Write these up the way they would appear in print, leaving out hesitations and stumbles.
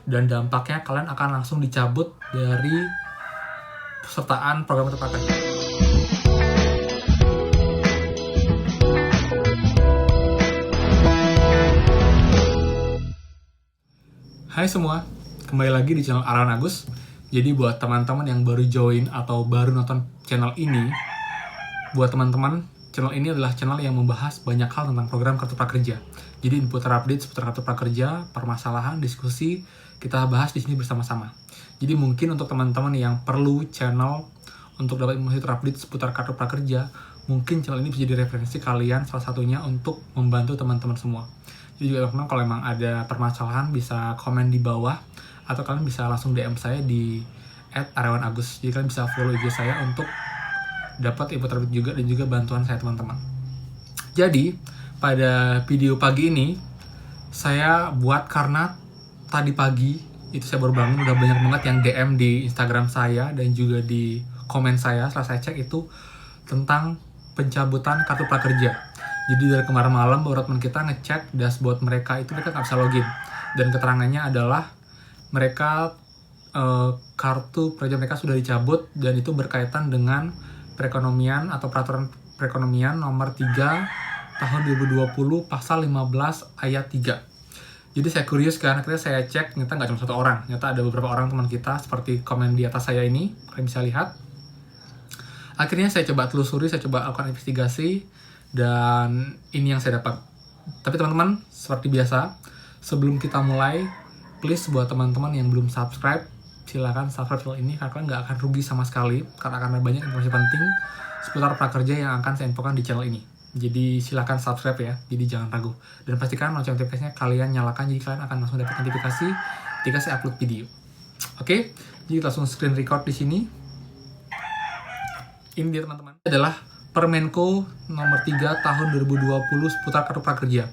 dan dampaknya kalian akan langsung dicabut dari pesertaan program kartu prakerja. Hai semua, kembali lagi di channel Arawan Agus. Jadi buat teman-teman yang baru join atau baru nonton channel ini, buat teman-teman, channel ini adalah channel yang membahas banyak hal tentang program kartu prakerja. Jadi info terupdate seputar kartu prakerja, permasalahan, diskusi, kita bahas di sini bersama-sama. Jadi mungkin untuk teman-teman yang perlu channel untuk dapat informasi terupdate seputar kartu prakerja, mungkin channel ini bisa jadi referensi kalian salah satunya untuk membantu teman-teman semua. Jadi juga teman-teman kalau memang ada permasalahan bisa komen di bawah atau kalian bisa langsung DM saya di @arawanAgus. Jadi kalian bisa follow IG saya untuk dapat info terupdate juga dan juga bantuan saya teman-teman. Jadi pada video pagi ini saya buat karena tadi pagi itu saya baru bangun udah banyak banget yang DM di Instagram saya dan juga di komen saya setelah saya cek itu tentang pencabutan kartu prakerja. Jadi dari kemarin malam baru teman kita ngecek dashboard mereka itu mereka nggak bisa login dan keterangannya adalah mereka kartu prakerja mereka sudah dicabut dan itu berkaitan dengan perekonomian atau peraturan perekonomian nomor 3 tahun 2020 pasal 15 ayat 3. Jadi saya curious kan, akhirnya saya cek, ternyata nggak cuma satu orang, ternyata ada beberapa orang teman kita seperti komen di atas saya ini, kalian bisa lihat. Akhirnya saya coba telusuri, saya coba lakukan investigasi, dan ini yang saya dapat. Tapi teman-teman, seperti biasa, sebelum kita mulai, please buat teman-teman yang belum subscribe, silakan subscribe channel ini karena kalian nggak akan rugi sama sekali, karena akan ada banyak informasi penting seputar prakerja yang akan saya infokan di channel ini. Jadi silakan subscribe ya, jadi jangan ragu. Dan pastikan lonceng notifikasinya kalian nyalakan, jadi kalian akan langsung dapat notifikasi ketika saya upload video. Oke, jadi langsung screen record di sini. Ini dia teman-teman, adalah Permenko nomor 3 tahun 2020 seputar kartu prakerja.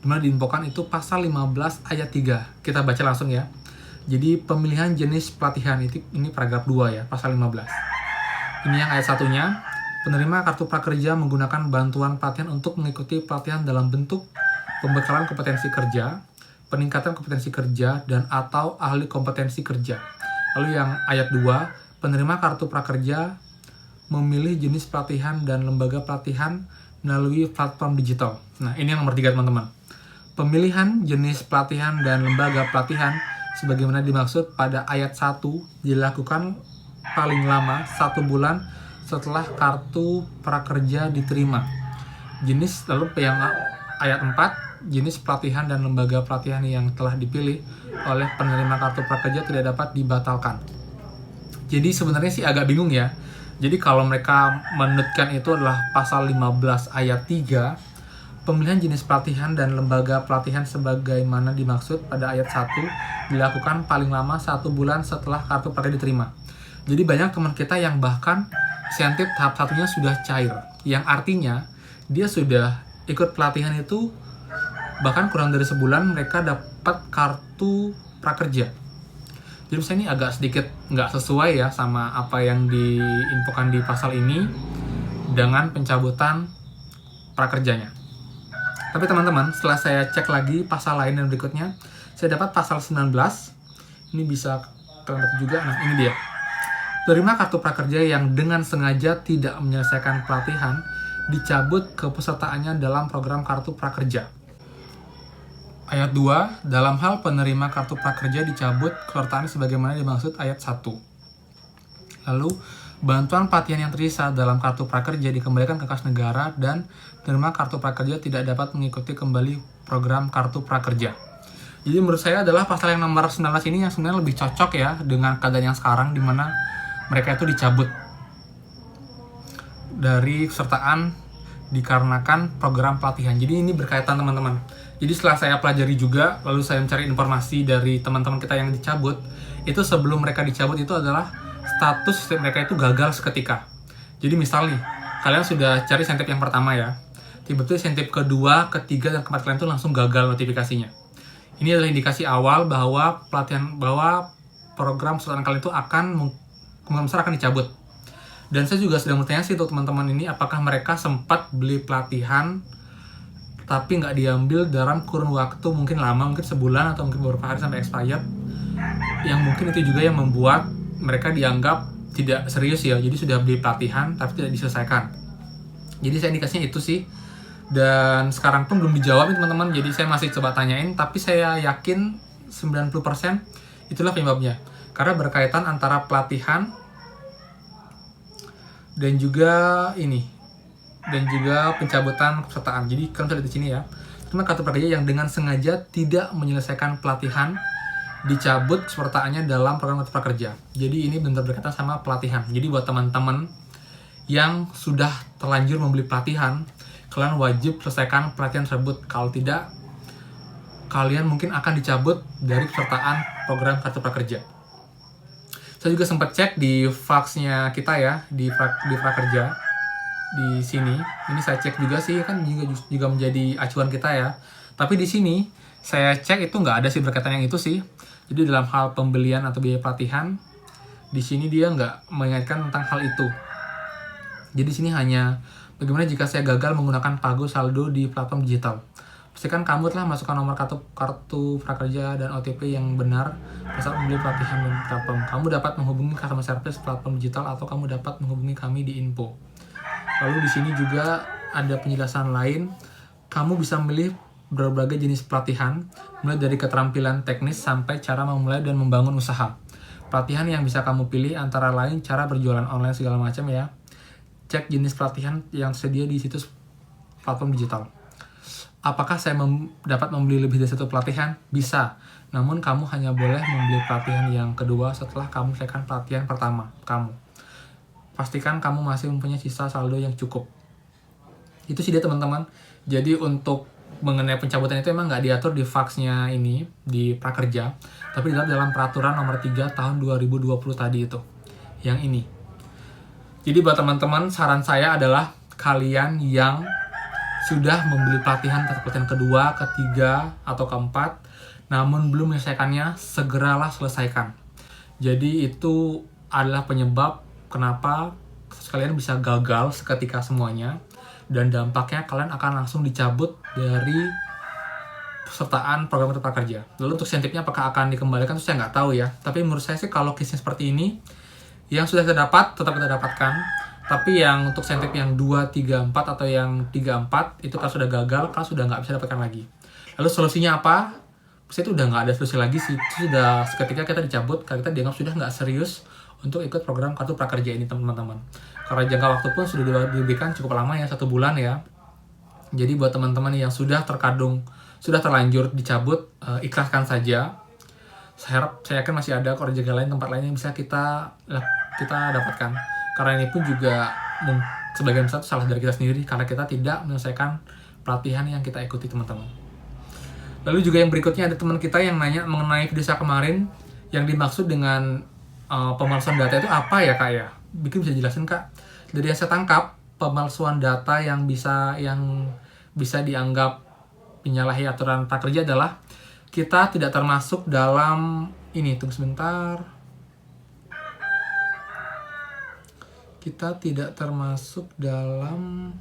Dimana diinfokan itu pasal 15 ayat 3. Kita baca langsung ya. Jadi pemilihan jenis pelatihan ini paragraf 2 ya, pasal 15. Ini yang ayat satunya. Penerima kartu prakerja menggunakan bantuan pelatihan untuk mengikuti pelatihan dalam bentuk pembekalan kompetensi kerja, peningkatan kompetensi kerja, dan atau ahli kompetensi kerja. Lalu yang ayat 2, penerima kartu prakerja memilih jenis pelatihan dan lembaga pelatihan melalui platform digital. Nah, ini yang nomor 3 teman-teman. Pemilihan jenis pelatihan dan lembaga pelatihan sebagaimana dimaksud pada ayat 1 dilakukan paling lama 1 bulan setelah kartu prakerja diterima. Jenis, lalu yang ayat 4, jenis pelatihan dan lembaga pelatihan yang telah dipilih oleh penerima kartu prakerja tidak dapat dibatalkan. Jadi sebenarnya sih agak bingung ya. Jadi kalau mereka menutkan itu adalah pasal 15 ayat 3, pemilihan jenis pelatihan dan lembaga pelatihan sebagaimana dimaksud pada ayat 1 dilakukan paling lama 1 bulan setelah kartu prakerja diterima. Jadi banyak teman kita yang bahkan insentif tahap satunya sudah cair, yang artinya dia sudah ikut pelatihan itu bahkan kurang dari sebulan mereka dapat kartu prakerja. Jadi misalnya ini agak sedikit nggak sesuai ya sama apa yang diinfokan di pasal ini dengan pencabutan prakerjanya. Tapi teman-teman, setelah saya cek lagi pasal lain dan berikutnya, saya dapat pasal 19. Ini bisa kalian lihat juga. Nah, ini dia. Penerima kartu prakerja yang dengan sengaja tidak menyelesaikan pelatihan dicabut kepesertaannya dalam program kartu prakerja. Ayat 2, dalam hal penerima kartu prakerja dicabut kesertaan sebagaimana dimaksud ayat 1. Lalu, bantuan pelatihan yang tersisa dalam kartu prakerja dikembalikan ke kas negara dan penerima kartu prakerja tidak dapat mengikuti kembali program kartu prakerja. Jadi menurut saya adalah pasal yang nomor 19 ini yang sebenarnya lebih cocok ya dengan keadaan yang sekarang di mana mereka itu dicabut dari kesertaan dikarenakan program pelatihan. Jadi ini berkaitan teman-teman. Jadi setelah saya pelajari juga, lalu saya mencari informasi dari teman-teman kita yang dicabut, itu sebelum mereka dicabut itu adalah status mereka itu gagal seketika. Jadi misal nih, kalian sudah cari insentif yang pertama ya, tiba-tiba insentif kedua, ketiga, dan keempat kalian itu langsung gagal notifikasinya. Ini adalah indikasi awal bahwa program pesertaan kalian itu kemungkinan besar akan dicabut. Dan saya juga sedang bertanya sih untuk teman-teman ini, apakah mereka sempat beli pelatihan tapi nggak diambil dalam kurun waktu mungkin lama, mungkin sebulan atau mungkin beberapa hari sampai expired, yang mungkin itu juga yang membuat mereka dianggap tidak serius ya. Jadi sudah beli pelatihan tapi tidak diselesaikan. Jadi saya indikasinya itu sih. Dan sekarang pun belum dijawab nih teman-teman. Jadi saya masih coba tanyain, tapi saya yakin 90% itulah penyebabnya. Karena berkaitan antara pelatihan dan juga pencabutan kepesertaan. Jadi kalian bisa lihat di sini ya. Cuma kartu prakerja yang dengan sengaja tidak menyelesaikan pelatihan dicabut kepesertaannya dalam program kartu prakerja. Jadi ini benar berkaitan sama pelatihan. Jadi buat teman-teman yang sudah terlanjur membeli pelatihan, kalian wajib selesaikan pelatihan tersebut. Kalau tidak, kalian mungkin akan dicabut dari pesertaan program kartu prakerja. Saya juga sempat cek di faxnya kita ya, di prakerja di sini. Ini saya cek juga sih, kan juga menjadi acuan kita ya. Tapi di sini saya cek itu nggak ada sih berkaitan yang itu sih. Jadi dalam hal pembelian atau biaya pelatihan, di sini dia nggak mengingatkan tentang hal itu. Jadi di sini hanya bagaimana jika saya gagal menggunakan pago saldo di platform digital. Pastikan kamu telah masukkan nomor kartu prakerja dan OTP yang benar saat membeli pelatihan dan platform. Kamu dapat menghubungi customer service platform digital atau kamu dapat menghubungi kami di info. Lalu di sini juga ada penjelasan lain. Kamu bisa memilih berbagai jenis pelatihan, mulai dari keterampilan teknis sampai cara memulai dan membangun usaha. Pelatihan yang bisa kamu pilih antara lain cara berjualan online segala macam ya. Cek jenis pelatihan yang tersedia di situs platform digital. Apakah saya dapat membeli lebih dari satu pelatihan? Bisa. Namun kamu hanya boleh membeli pelatihan yang kedua setelah kamu selesaikan pelatihan pertama kamu. Pastikan kamu masih mempunyai sisa saldo yang cukup. Itu sih dia teman-teman. Jadi untuk mengenai pencabutan itu emang nggak diatur di faxnya ini, di prakerja. Tapi dalam peraturan nomor 3 tahun 2020 tadi itu. Yang ini. Jadi buat teman-teman, saran saya adalah kalian yang sudah membeli pelatihan kedua, ketiga, atau keempat, namun belum menyelesaikannya, segeralah selesaikan. Jadi itu adalah penyebab kenapa kalian bisa gagal seketika semuanya, dan dampaknya kalian akan langsung dicabut dari pesertaan program kartu prakerja. Lalu untuk insentifnya apakah akan dikembalikan, itu saya nggak tahu ya. Tapi menurut saya sih kalau case seperti ini, yang sudah kita dapat, tetap kita dapatkan. Tapi yang untuk insentif yang 2, 3, 4 atau yang 3, 4, itu kalau sudah gagal, kalau sudah nggak bisa dapatkan lagi. Lalu solusinya apa? Saya itu udah nggak ada solusi lagi sih. Itu sudah seketika kita dicabut, karena kita dianggap sudah nggak serius untuk ikut program kartu prakerja ini teman-teman. Karena jangka waktu pun sudah diberikan cukup lama ya, 1 bulan ya. Jadi buat teman-teman yang sudah terlanjur dicabut, ikhlaskan saja. Saya yakin masih ada kerja lain, tempat lain yang bisa kita dapatkan. Karena ini pun juga sebagian besar salah dari kita sendiri, karena kita tidak menyelesaikan pelatihan yang kita ikuti teman-teman. Lalu juga yang berikutnya ada teman kita yang nanya mengenai video saya kemarin, yang dimaksud dengan pemalsuan data itu apa ya kak ya? Bikin bisa jelasin kak? Dari yang saya tangkap, pemalsuan data yang bisa dianggap menyalahi aturan prakerja adalah kita tidak termasuk dalam ini, tunggu sebentar. Kita tidak termasuk dalam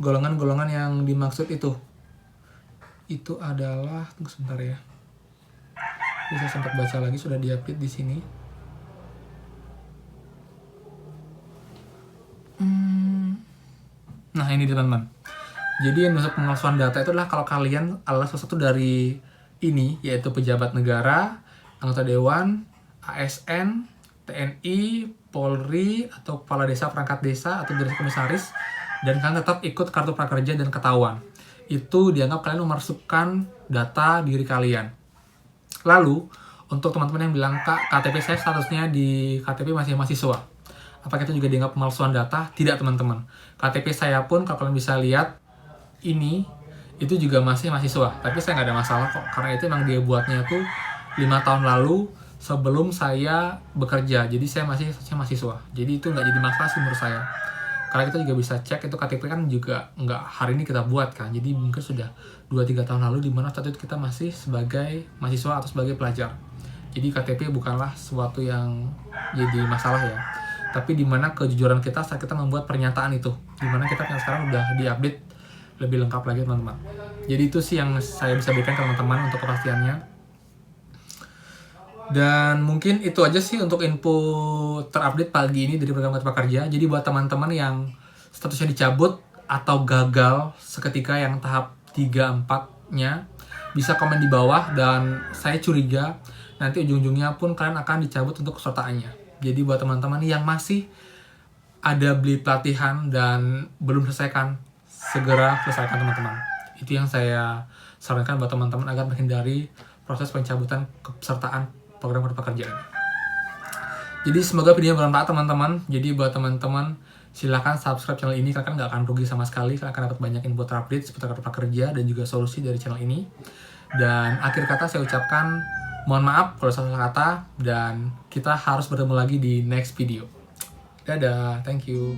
golongan-golongan yang dimaksud itu. Itu adalah, tunggu sebentar ya. Bisa sempat baca lagi, sudah di-update di sini. Nah, ini teman-teman. Jadi yang masuk pemalsuan data itu adalah kalau kalian adalah salah satu dari ini, yaitu pejabat negara, anggota dewan, ASN, TNI, Polri, atau kepala desa, perangkat desa, atau dari komisaris, dan kalian tetap ikut kartu prakerja dan ketahuan. Itu dianggap kalian memasukkan data diri kalian. Lalu, untuk teman-teman yang bilang, Kak, KTP saya statusnya di KTP masih mahasiswa. Apakah itu juga dianggap pemalsuan data? Tidak, teman-teman. KTP saya pun, kalau kalian bisa lihat, ini, itu juga masih mahasiswa. Tapi saya nggak ada masalah kok, karena itu emang dia buatnya tuh 5 tahun lalu, sebelum saya bekerja. Jadi saya masih mahasiswa. Jadi itu nggak jadi masalah sih menurut saya. Karena kita juga bisa cek, itu KTP kan juga nggak hari ini kita buat kan. Jadi mungkin sudah 2-3 tahun lalu, di mana saat itu kita masih sebagai mahasiswa atau sebagai pelajar. Jadi KTP bukanlah sesuatu yang jadi masalah ya. Tapi di mana kejujuran kita saat kita membuat pernyataan itu. Di mana kita sekarang udah di-update lebih lengkap lagi teman-teman. Jadi itu sih yang saya bisa berikan ke teman-teman untuk kepastiannya. Dan mungkin itu aja sih untuk info terupdate pagi ini dari program Kartu Prakerja. Jadi buat teman-teman yang statusnya dicabut atau gagal seketika yang tahap 3-4-nya, bisa komen di bawah dan saya curiga nanti ujung-ujungnya pun kalian akan dicabut untuk kesertaannya. Jadi buat teman-teman yang masih ada beli pelatihan dan belum selesaikan, segera selesaikan teman-teman. Itu yang saya sarankan buat teman-teman agar menghindari proses pencabutan kepesertaan program Kartu Prakerja ini. Jadi semoga video bermanfaat teman-teman. Jadi buat teman-teman silahkan subscribe channel ini, kalian nggak akan rugi sama sekali, kalian akan dapat banyak info terupdate seputar Kartu Prakerja dan juga solusi dari channel ini. Dan akhir kata saya ucapkan mohon maaf kalau salah kata, dan kita harus bertemu lagi di next video. Dadah, thank you.